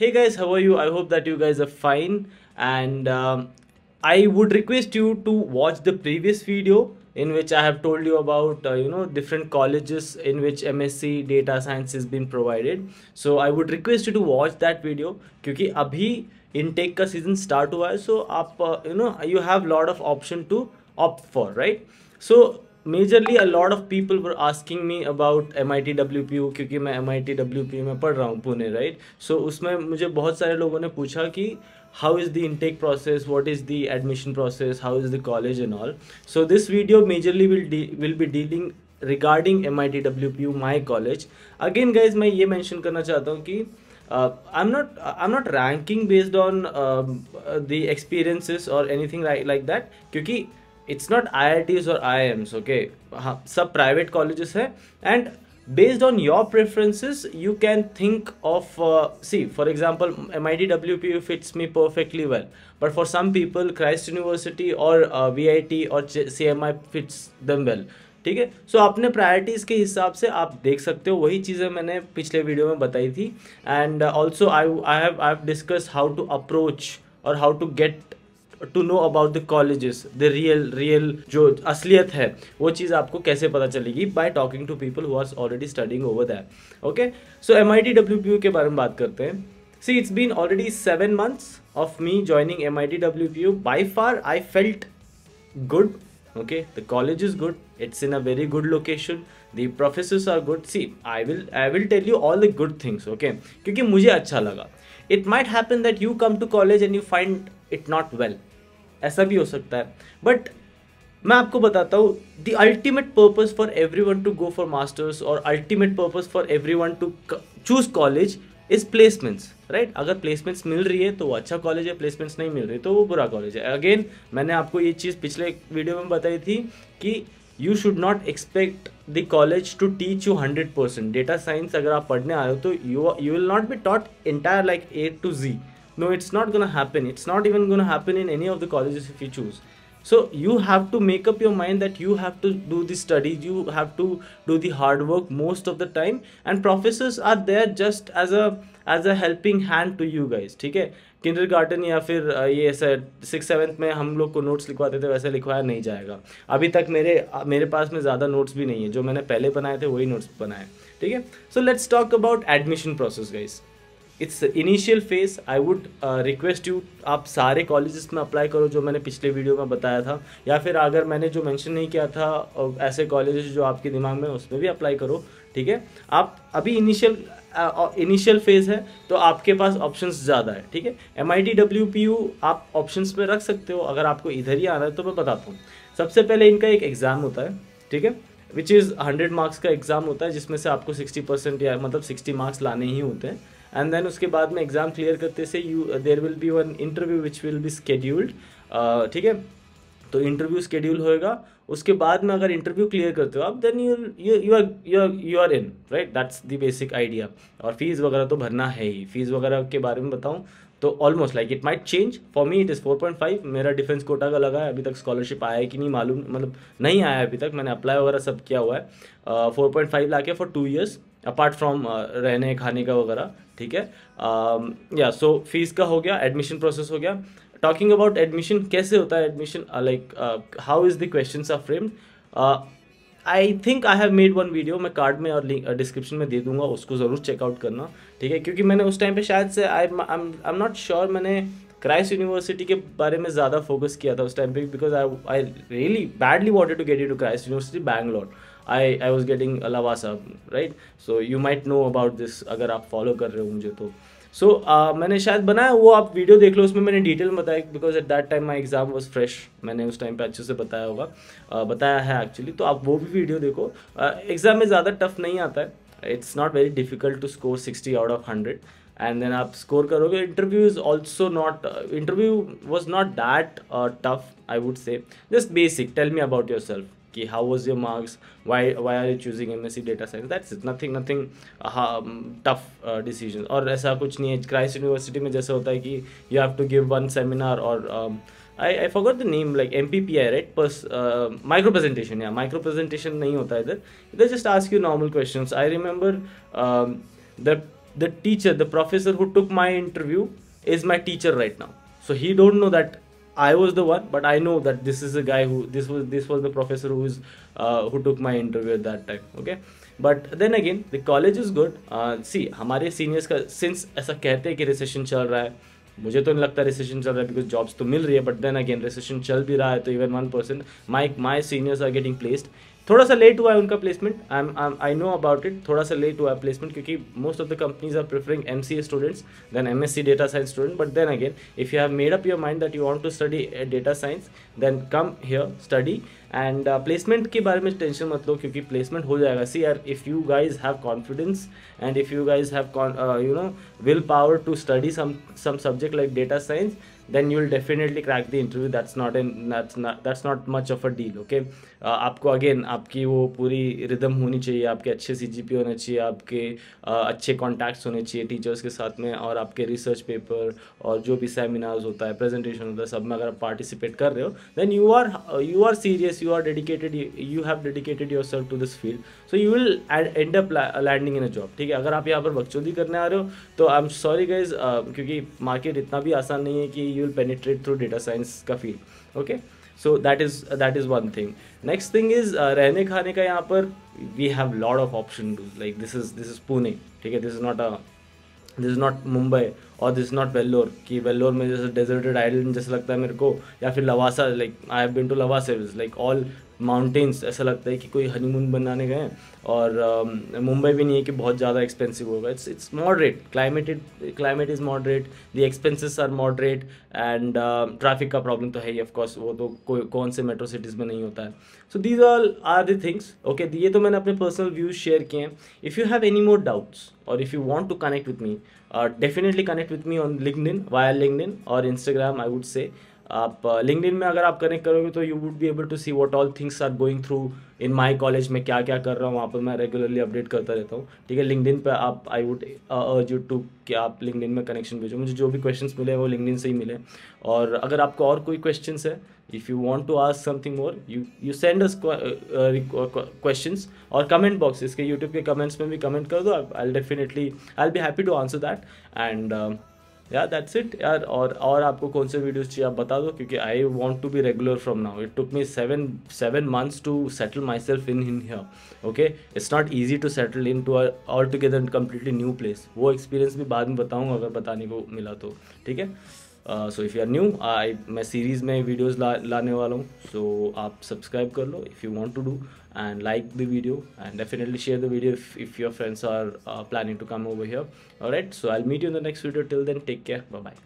Hey guys, how are you? I hope that you guys are fine. And I would request you to watch the previous video in which I have told you about different colleges in which MSc Data Science has been provided. So I would request you to watch that video क्योंकि अभी intake का season start हुआ है. So आप you have lot of option to opt for, right? So majorly a lot of people were asking me about MIT WPU क्योंकि मैं MIT WPU में पढ़ रहा हूँ पुणे, राइट. सो उसमें मुझे बहुत सारे लोगों ने पूछा कि how is the intake process, what is the admission process, how is the college and all. So this video majorly will be dealing regarding MIT WPU my college. Again guys मैं ये मैंशन करना चाहता हूँ कि I'm not ranking based on the experiences or anything like that क्योंकि it's not IITs or IIMs, okay. हाँ, सब private colleges हैं and based on your preferences you can think of see for example MIT WPU fits me perfectly well, but for some people Christ University or VIT or CMI fits them well. ठीक है. सो अपने priorities के हिसाब से आप देख सकते हो. वही चीज़ें मैंने पिछले वीडियो में बताई थी. And also I have discuss how to approach और how to get to know about the colleges, the real जो असलियत है वो चीज़ आपको कैसे पता चलेगी by talking to people who are already studying over that. Okay. So MIT WPU के बारे में बात करते हैं. See it's been already 7 months of me joining MIT WPU. By far I felt good. Okay, the college is good, it's in a very good location, the professors are good. See, I will tell you all the good things, okay, क्योंकि मुझे अच्छा लगा. It might happen that you come to college and you find it not well, ऐसा भी हो सकता है. But मैं आपको बताता हूँ the ultimate purpose for everyone to go for masters or ultimate purpose for everyone to choose college is placements, right. अगर प्लेसमेंट्स मिल रही है तो वो अच्छा कॉलेज है, प्लेसमेंट्स नहीं मिल रही तो वो बुरा कॉलेज है. अगेन मैंने आपको ये चीज़ पिछले वीडियो में बताई थी कि you should not expect the college to teach you 100%. Data science अगर आप पढ़ने आए हो तो you will not be taught entire like A to Z. No, it's not gonna happen. It's not even gonna happen in any of the colleges if you choose. So you have to make up your mind that you have to do the studies, you have to do the hard work most of the time, and professors are there just as a helping hand to you guys. ठीक है. Kindergarten या फिर ये ऐसा 6th-7th में हम लोग को नोट्स लिखवाते थे वैसे लिखवाया नहीं जाएगा. अभी तक मेरे पास में ज़्यादा नोट्स भी नहीं है, जो मैंने पहले बनाए थे वही नोट्स बनाए. ठीक है. So let's talk about admission process guys. It's initial phase. I would request you आप सारे कॉलेजेस में अप्लाई करो जो मैंने पिछले वीडियो में बताया था, या फिर अगर मैंने जो मेंशन नहीं किया था ऐसे कॉलेजेस जो आपके दिमाग में उसमें भी अप्लाई करो. ठीक है. आप अभी इनिशियल फेज है तो आपके पास ऑप्शंस ज़्यादा है. ठीक है. MIT WPU आप ऑप्शंस में रख सकते हो. अगर आपको इधर ही आना है तो मैं बताता हूँ. सबसे पहले इनका एक एग्ज़ाम होता है, ठीक है, विच इज़ 100 मार्क्स का एग्ज़ाम होता है जिसमें से आपको 60% या मतलब 60 मार्क्स लाने ही होते हैं. एंड देन उसके बाद में एग्ज़ाम क्लियर करते से there will be one interview which will be scheduled. ठीक है. तो इंटरव्यू स्केड्यूल होएगा. उसके बाद में अगर इंटरव्यू क्लियर करते हो आप then you are in, right. That's the basic idea. और फीस वगैरह तो भरना है ही. फीस वगैरह के बारे में बताऊँ तो almost like it might change. For me it is 4.5. मेरा डिफेंस कोटा का लगा है. अभी तक स्कॉलरशिप आया है कि नहीं मालूम, मतलब नहीं आया है अभी तक. मैंने अप्लाई वगैरह सब किया हुआ है. 4.5 लाख है फॉर 2 years अपार्ट फ्रॉम रहने खाने का वगैरह. ठीक है. या सो फीस का हो गया. एडमिशन प्रोसेस हो गया. टॉकिंग अबाउट एडमिशन, कैसे होता है admission, like how is the questions are framed. I think I have made one video. मैं कार्ड में और डिस्क्रिप्शन में दे दूंगा, उसको ज़रूर चेकआउट करना. ठीक है. क्योंकि मैंने उस टाइम पे शायद से आई एम नॉट श्योर मैंने क्राइस्ट यूनिवर्सिटी के बारे में ज़्यादा फोकस किया था उस टाइम पे, because I really badly wanted to get into Christ University Bangalore. I was getting Lavasa, right? So you might know about this अगर आप फॉलो कर रहे हो मुझे तो. सो मैंने शायद बनाया, वो आप वीडियो देख लो, उसमें मैंने डिटेल में बताया because at that time my exam was fresh. मैंने उस टाइम पे अच्छे से बताया होगा, बताया है एक्चुअली. तो आप वो भी वीडियो देखो. एग्ज़ाम में ज़्यादा टफ नहीं आता है. It's not very difficult to score 60 out of 100 and then आप स्कोर करोगे. Interview is also not, interview was not that tough I would say. Just basic, tell me about yourself कि how was your marks, why are you choosing MSc data science, that's it, nothing tough decision. और ऐसा कुछ नहीं है. Christ university में जैसे होता है कि you have to give one seminar और I forgot the name, like MPPI, right? Micro presentation, yeah, micro presentation नहीं होता इधर. They just ask you normal questions. I remember the the teacher, the professor who took my interview is my teacher right now. So he don't know that I was the one, but I know that this is a guy who, this was the professor who took my interview at that time. Okay, but then again the college is good. See, हमारे seniors का, since ऐसा कहते हैं कि recession चल रहा है, मुझे तो नहीं लगता रिसेशन चल रहा है, बिकॉज जॉब्स तो मिल रही है, बट देन अगेन रिसेशन चल भी रहा है तो even 1% my seniors are getting placed. थोड़ा सा लेट हुआ है उनका placement, I know about it, थोड़ा सा लेट हुआ है प्लेसमेंट, क्योंकि most of the companies are preferring MCA students then MSc data science student. But then again if you have made up your mind that you want to study data science, then come here study. And placement के बारे में tension मत लो, क्योंकि placement हो जाएगा. सी यार, if you guys have confidence and if you guys have will power to study some subject like data science, then you will definitely crack the interview. That's not much of a deal. Okay, आपको again आपकी वो पूरी rhythm होनी चाहिए, आपके अच्छे CGP होने चाहिए, आपके अच्छे कॉन्टैक्ट्स होने चाहिए टीचर्स के साथ में, और आपके रिसर्च पेपर और जो भी सेमिनार्स होता है, प्रेजेंटेशन होता है, सब में अगर आप पार्टिसिपेट कर रहे हो, then you are serious, you are dedicated, you have dedicated yourself to this field, so you will end up landing in a job. ठीक है, अगर आप यहाँ पर बकचोदी करने आ रहे हो तो आई एम सॉरी गाइज, क्योंकि मार्केट इतना भी आसान नहीं है कि you will penetrate through data science का field. Okay, so that is one thing. Next thing is रहने खाने का. यहाँ पर we have lot of option, like this is Pune. ठीक है, दिस इज़ नॉट मुंबई और दिस इज़ नॉट वेल्लोर, कि वेल्लोर में जैसे डेजर्टेड आइलैंड जैसा लगता है मेरे को, या फिर Lavasa, like I have been to Lavasa, like all mountains, ऐसा लगता है कि कोई हनीमून बनाने गए हैं. और मुंबई भी नहीं है कि बहुत ज़्यादा एक्सपेंसिव होगा. It's moderate, climate is moderate, the expenses are moderate, and traffic का प्रॉब्लम तो है ही ऑफकोर्स, वो तो कौन से मेट्रो सिटीज़ में नहीं होता है. So these all are the things. Okay, ये तो मैंने अपने पर्सनल व्यूज शेयर किए हैं. If you have any more doubts और if you want to connect with me, definitely connect with me on LinkedIn, via LinkedIn और Instagram. I would say आप LinkedIn में अगर आप कनेक्ट करोगे तो you would be able to see what all things are going through in my college में, क्या क्या कर रहा हूँ वहाँ पर. मैं रेगुलरली अपडेट करता रहता हूँ. ठीक है, लिंक्डइन पे आप, I would urge you to कि आप लिंक्डइन में कनेक्शन भेजो. मुझे जो भी क्वेश्चंस मिले वो लिंक्डइन से ही मिले. और अगर आपको और कोई क्वेश्चंस है, if you want to ask something more, you send us questions, और कमेंट बॉक्स, इसके यूट्यूब के कमेंट्स में भी कमेंट कर दो. I will be happy to answer that. And या दैट्स इट यार. और आपको कौन से वीडियोस चाहिए आप बता दो, क्योंकि I want to be regular from now. It took me 7 months to settle myself in here. Okay, it's not easy to settle in to all together completely new place. वो experience भी बाद में बताऊँगा अगर बताने को मिला तो. ठीक है, so if you are new, मैं सीरीज़ में वीडियोज़ लाने वाला हूँ. सो आप सब्सक्राइब कर लो if you want to do, and like the video, and definitely share the video if your friends are planning to come over here. All right, so I'll meet you in the next video. Till then, take care. Bye bye.